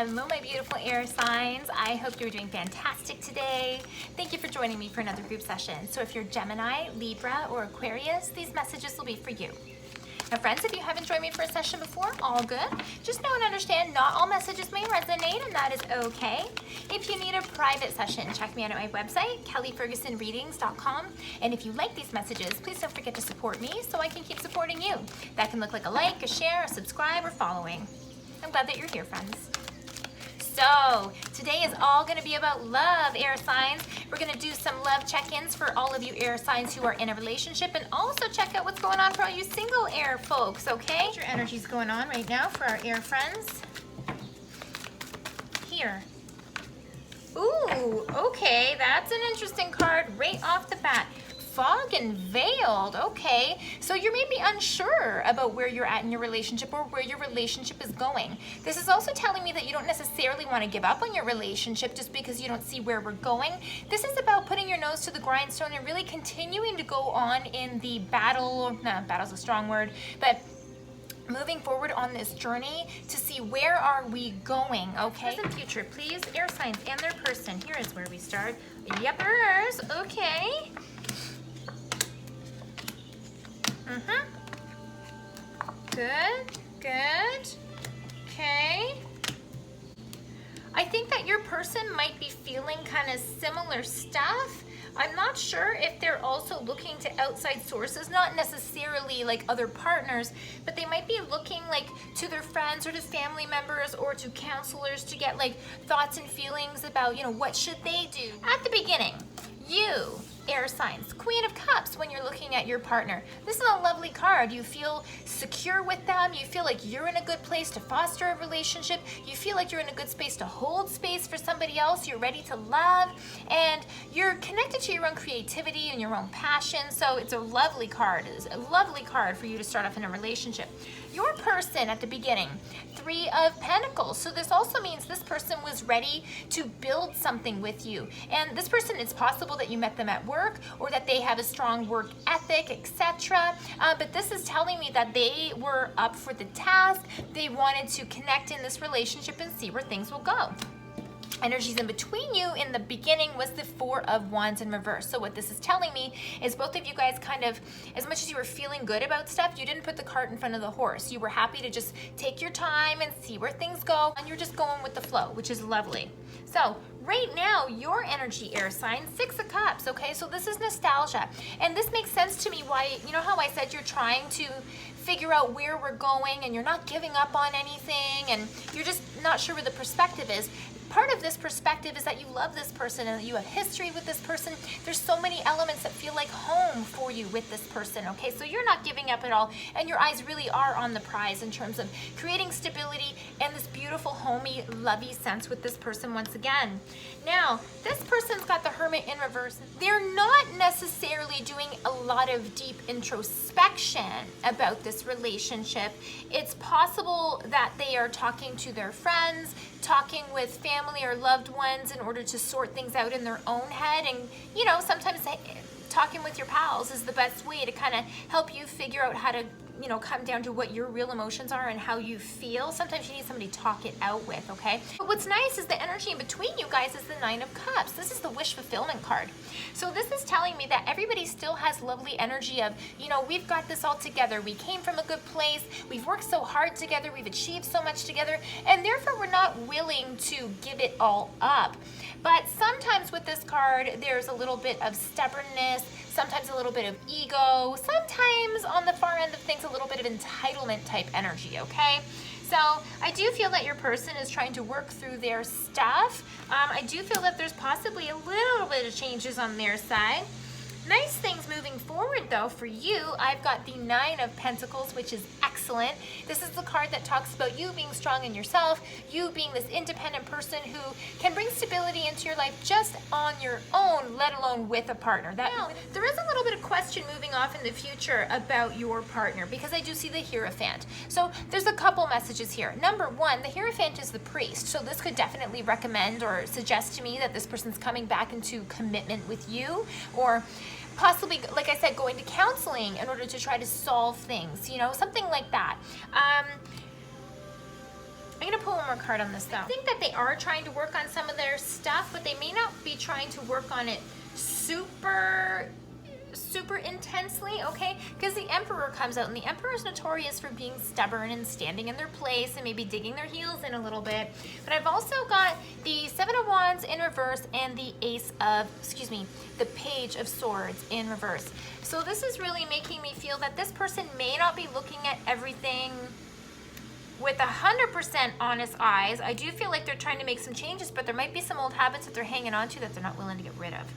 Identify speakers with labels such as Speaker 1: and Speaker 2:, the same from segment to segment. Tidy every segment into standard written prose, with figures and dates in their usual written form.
Speaker 1: Hello, my beautiful air signs. I hope you're doing fantastic today. Thank you for joining me for another group session. So if you're Gemini, Libra, or Aquarius, these messages will be for you. Now friends, if you haven't joined me for a session before, all good. Just know and understand not all messages may resonate, and that is okay. If you need a private session, check me out at my website, kellyfergusonreadings.com. And if you like these messages, please don't forget to support me so I can keep supporting you. That can look like a like, a share, a subscribe, or following. I'm glad that you're here, friends. So today is all going to be about love, air signs. We're going to do some love check-ins for all of you air signs who are in a relationship, and also check out what's going on for all you single air folks, okay? Your energy's going on right now for our air friends. Here. Ooh, okay, that's an interesting card right off the bat. Fog and veiled, okay. So you're maybe unsure about where you're at in your relationship or where your relationship is going. This is also telling me that you don't necessarily want to give up on your relationship just because you don't see where we're going. This is about putting your nose to the grindstone and really continuing to go on in the battle. No, battle's a strong word, but moving forward on this journey to see where are we going, okay? Present, future, please, air signs and their person. Here is where we start. Yepers, okay. Good, good, okay. I think that your person might be feeling kind of similar stuff. I'm not sure if they're also looking to outside sources, not necessarily like other partners, but they might be looking like to their friends or to family members or to counselors to get like thoughts and feelings about, you know, what should they do. At the beginning, you, air signs, Queen of Cups, when you're looking at your partner. This is a lovely card. You feel secure with them. You feel like you're in a good place to foster a relationship. You feel like you're in a good space to hold space for somebody else. You're ready to love, and you're connected to your own creativity and your own passion. So it's a lovely card. It's a lovely card for you to start off in a relationship. Your person at the beginning, Three of Pentacles. So this also means this person was ready to build something with you. And this person, it's possible that you met them at work or that they have a strong work ethic, etc. But this is telling me that they were up for the task. They wanted to connect in this relationship and see where things will go. Energies in between you in the beginning was the Four of Wands in reverse. So what this is telling me is both of you guys kind of, as much as you were feeling good about stuff, you didn't put the cart in front of the horse. You were happy to just take your time and see where things go, and you're just going with the flow, which is lovely. So right now, your energy, air sign, Six of Cups, okay? So this is nostalgia. And this makes sense to me why, you know how I said you're trying to figure out where we're going and you're not giving up on anything and you're just not sure where the perspective is. Part of this perspective is that you love this person and that you have history with this person. There's so many elements that feel like home for you with this person, okay? So you're not giving up at all, and your eyes really are on the prize in terms of creating stability and this beautiful, homey, lovey sense with this person once again. Now, this person's got the Hermit in reverse. They're not necessarily doing a lot of deep introspection about this relationship. It's possible that they are talking to their friends, talking with family or loved ones in order to sort things out in their own head. And, you know, sometimes talking with your pals is the best way to kind of help you figure out how to, you know, come down to what your real emotions are and how you feel. Sometimes you need somebody to talk it out with, okay? But what's nice is the energy in between you guys is the Nine of Cups. This is the wish fulfillment card. So this is telling me that everybody still has lovely energy of, you know, we've got this all together. We came from a good place. We've worked so hard together. We've achieved so much together. And therefore, we're not willing to give it all up. But sometimes with this card, there's a little bit of stubbornness, sometimes a little bit of ego, sometimes on the far end of things, a little bit of entitlement type energy, okay? So I do feel that your person is trying to work through their stuff. I do feel that there's possibly a little bit of changes on their side. Nice things moving forward though for you. I've got the Nine of Pentacles, which is excellent. This is the card that talks about you being strong in yourself, you being this independent person who can bring stability into your life just on your own, let alone with a partner. Now, there is a little bit of question moving off in the future about your partner because I do see the Hierophant. So there's a couple messages here. Number one, the Hierophant is the priest. So this could definitely recommend or suggest to me that this person's coming back into commitment with you, or possibly, like I said, going to counseling in order to try to solve things, you know, something like that. I'm gonna pull one more card on this though. I think that they are trying to work on some of their stuff, but they may not be trying to work on it super intensely, okay? Because the Emperor comes out, and the Emperor is notorious for being stubborn and standing in their place and maybe digging their heels in a little bit. But I've also got the Seven of Wands in reverse and the the Page of Swords in reverse. So this is really making me feel that this person may not be looking at everything with 100% honest eyes. I do feel like they're trying to make some changes, but there might be some old habits that they're hanging on to that they're not willing to get rid of.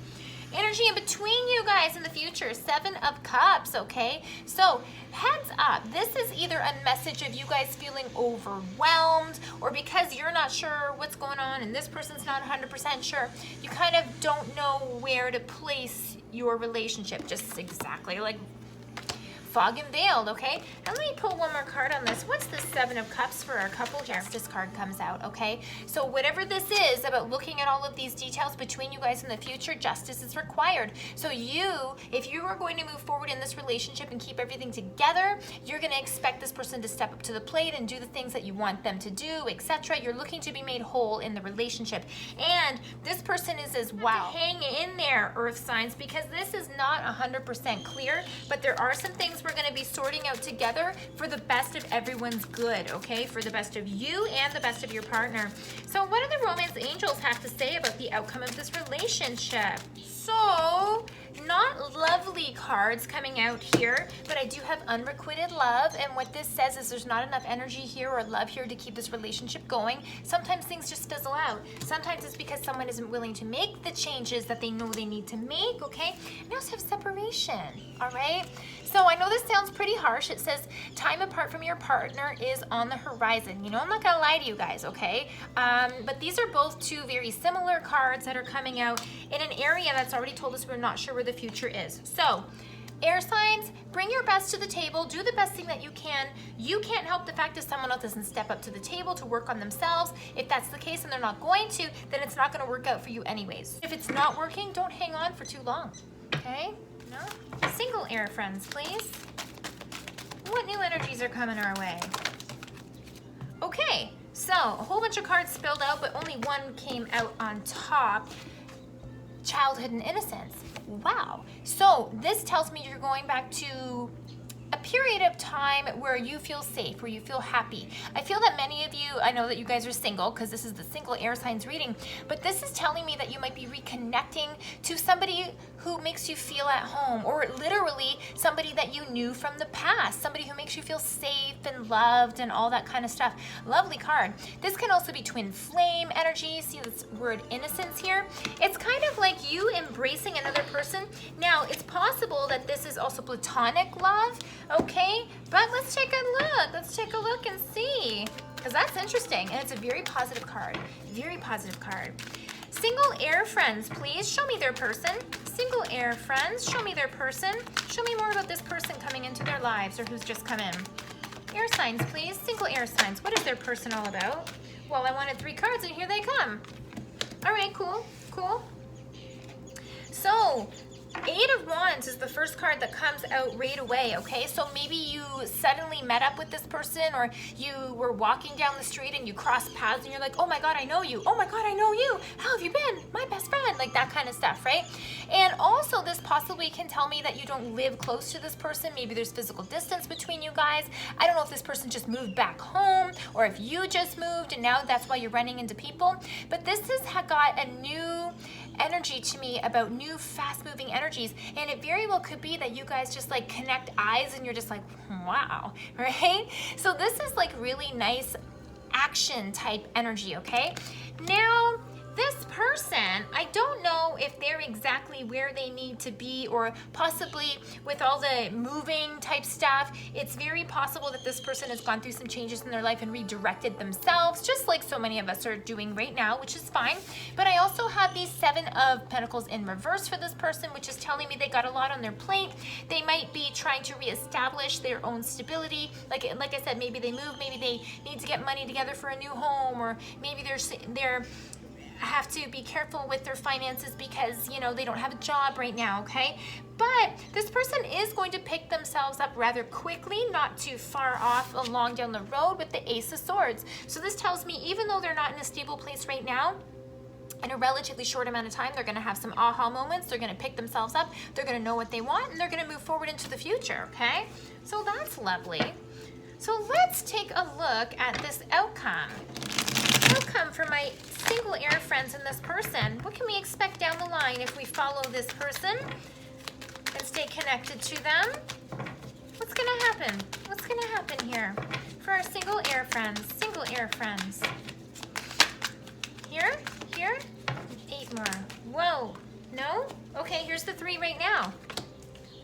Speaker 1: Energy in between you guys in the future, Seven of Cups, okay? So heads up, this is either a message of you guys feeling overwhelmed, or because you're not sure what's going on and this person's not 100% sure, you kind of don't know where to place your relationship, just exactly like fog and veiled, okay? And let me pull one more card on this. What's the Seven of Cups for our couple here? If this card comes out, okay? So whatever this is about looking at all of these details between you guys in the future, justice is required. So if you are going to move forward in this relationship and keep everything together, you're gonna expect this person to step up to the plate and do the things that you want them to do, etc. You're looking to be made whole in the relationship. And this person is as well. Hang in there, Earth signs, because this is not 100% clear, but there are some things we're going to be sorting out together for the best of everyone's good, okay? For the best of you and the best of your partner. So what do the romance angels have to say about the outcome of this relationship? So, not lovely cards coming out here, but I do have unrequited love, and what this says is there's not enough energy here or love here to keep this relationship going. Sometimes things just fizzle out. Sometimes it's because someone isn't willing to make the changes that they know they need to make, okay? And I also have separation, all right? So I know this sounds pretty harsh. It says time apart from your partner is on the horizon. You know, I'm not gonna lie to you guys, okay? But these are both two very similar cards that are coming out in an area that's already told us we're not sure where the future is. So, air signs, bring your best to the table, do the best thing that you can. You can't help the fact that someone else doesn't step up to the table to work on themselves. If that's the case and they're not going to, then it's not gonna work out for you anyways. If it's not working, don't hang on for too long, okay? No? Single air friends, please. What new energies are coming our way? Okay, so a whole bunch of cards spilled out, but only one came out on top. Childhood and innocence. Wow. So this tells me you're going back to a period of time where you feel safe, where you feel happy. I feel that many of you, I know that you guys are single because this is the single air signs reading, but this is telling me that you might be reconnecting to somebody who makes you feel at home, or literally somebody that you knew from the past, somebody who makes you feel safe and loved and all that kind of stuff. Lovely card. This can also be twin flame energy. See this word innocence here? It's kind of like you embracing another person. Now, it's possible that this is also platonic love, okay? But let's take a look. Let's take a look and see, because that's interesting, and it's a very positive card. Very positive card. Single air friends, please show me their person. Single air friends, show me their person. Show me more about this person coming into their lives or who's just come in. Air signs, please. Single air signs. What is their person all about? Well, I wanted 3 cards, and here they come. All right, cool, cool. So, 8 of Wands is the first card that comes out right away, okay? So maybe you suddenly met up with this person, or you were walking down the street and you crossed paths and you're like, oh my God, I know you. Oh my God, I know you. How have you been? My best friend. Like that kind of stuff, right? And also this possibly can tell me that you don't live close to this person. Maybe there's physical distance between you guys. I don't know if this person just moved back home or if you just moved and now that's why you're running into people. But this has got a new energy to me about new fast moving energies, and it very well could be that you guys just like connect eyes and you're just like, wow, right? So this is like really nice action type energy, okay? Now this person, I don't know if they're exactly where they need to be, or possibly with all the moving type stuff, it's very possible that this person has gone through some changes in their life and redirected themselves, just like so many of us are doing right now, which is fine. But I also have these 7 of Pentacles in reverse for this person, which is telling me they got a lot on their plate. They might be trying to reestablish their own stability. Like I said, maybe they moved, maybe they need to get money together for a new home, or maybe they're have to be careful with their finances because, you know, they don't have a job right now, okay? But this person is going to pick themselves up rather quickly, not too far off along down the road with the Ace of Swords. So this tells me even though they're not in a stable place right now, in a relatively short amount of time, they're going to have some aha moments. They're going to pick themselves up. They're going to know what they want, and they're going to move forward into the future, okay? So that's lovely. So let's take a look at this outcome. Outcome for my single air friends and this person. What can we expect down the line if we follow this person and stay connected to them? What's going to happen? What's going to happen here for our single air friends? Single air friends. Here? Here? 8 more. Whoa. No? Okay, here's the 3 right now.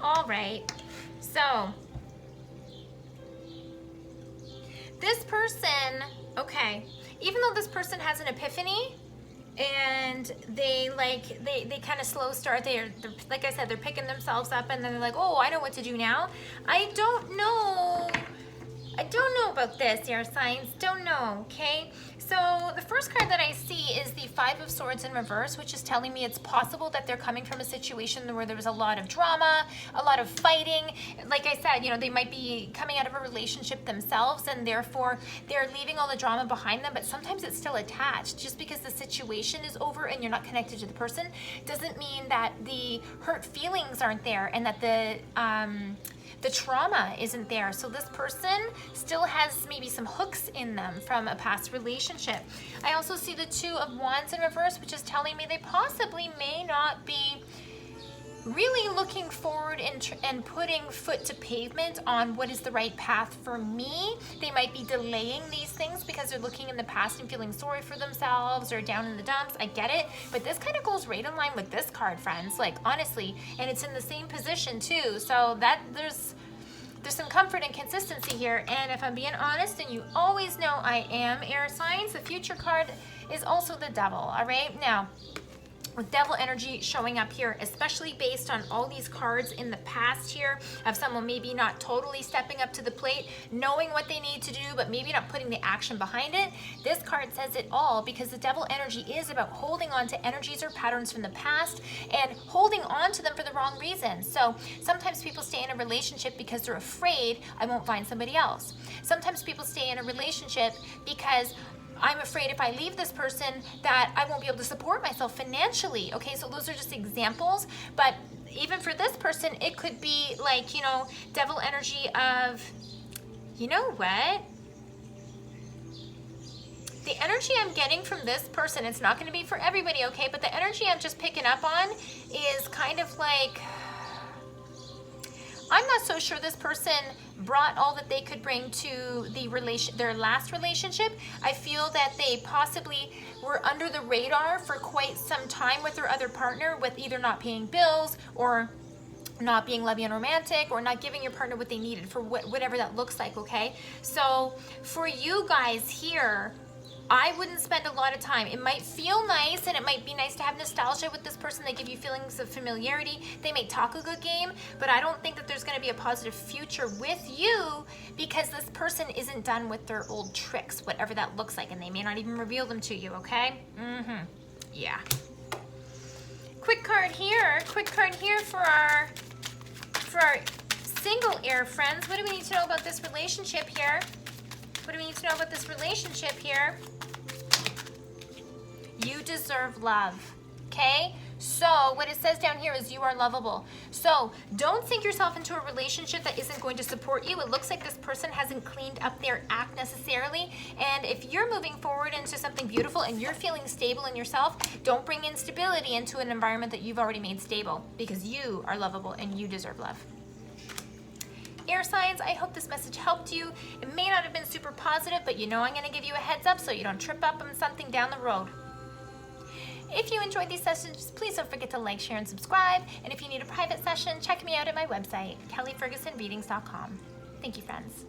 Speaker 1: All right. So, this person, okay, even though this person has an epiphany and they kind of slow start, they're like I said, they're picking themselves up and then they're like, oh, I know what to do now. I don't know about this, air signs. Don't know, okay? So the first card that I see is the 5 of Swords in reverse, which is telling me it's possible that they're coming from a situation where there was a lot of drama, a lot of fighting. Like I said, you know, they might be coming out of a relationship themselves and therefore they're leaving all the drama behind them, but sometimes it's still attached. Just because the situation is over and you're not connected to the person doesn't mean that the hurt feelings aren't there and that the trauma isn't there. So this person still has maybe some hooks in them from a past relationship. I also see the 2 of Wands in reverse, which is telling me they possibly may not be really looking forward and putting foot to pavement on what is the right path for me. They might be delaying these things because they're looking in the past and feeling sorry for themselves or down in the dumps. I get it, but this kind of goes right in line with this card, friends, like honestly, and it's in the same position too. So that there's some comfort and consistency here. And if I'm being honest, and you always know I am air signs, the future card is also the Devil. All right, now with Devil energy showing up here, especially based on all these cards in the past here of someone maybe not totally stepping up to the plate, knowing what they need to do, but maybe not putting the action behind it. This card says it all because the Devil energy is about holding on to energies or patterns from the past and holding on to them for the wrong reasons. So sometimes people stay in a relationship because they're afraid I won't find somebody else. Sometimes people stay in a relationship because I'm afraid if I leave this person that I won't be able to support myself financially. Okay, so those are just examples, but even for this person, it could be like, you know, Devil energy of, you know what? The energy I'm getting from this person, it's not going to be for everybody, okay, but the energy I'm just picking up on is kind of like, I'm not so sure this person brought all that they could bring to their last relationship. I feel that they possibly were under the radar for quite some time with their other partner, with either not paying bills or not being loving and romantic or not giving your partner what they needed for whatever that looks like, okay? So for you guys here, I wouldn't spend a lot of time. It might feel nice and it might be nice to have nostalgia with this person. They give you feelings of familiarity. They may talk a good game, but I don't think that there's going to be a positive future with you because this person isn't done with their old tricks, whatever that looks like, and they may not even reveal them to you, okay? Yeah. Quick card here for our single air friends. What do we need to know about this relationship here? What do we need to know about this relationship here? You deserve love, okay? So what it says down here is you are lovable. So don't sink yourself into a relationship that isn't going to support you. It looks like this person hasn't cleaned up their act necessarily. And if you're moving forward into something beautiful and you're feeling stable in yourself, don't bring instability into an environment that you've already made stable because you are lovable and you deserve love. Air signs, I hope this message helped you. It may not have been super positive, but you know I'm going to give you a heads up so you don't trip up on something down the road. If you enjoyed these sessions, please don't forget to like, share, and subscribe. And if you need a private session, check me out at my website, kellyfergusonreadings.com. Thank you, friends.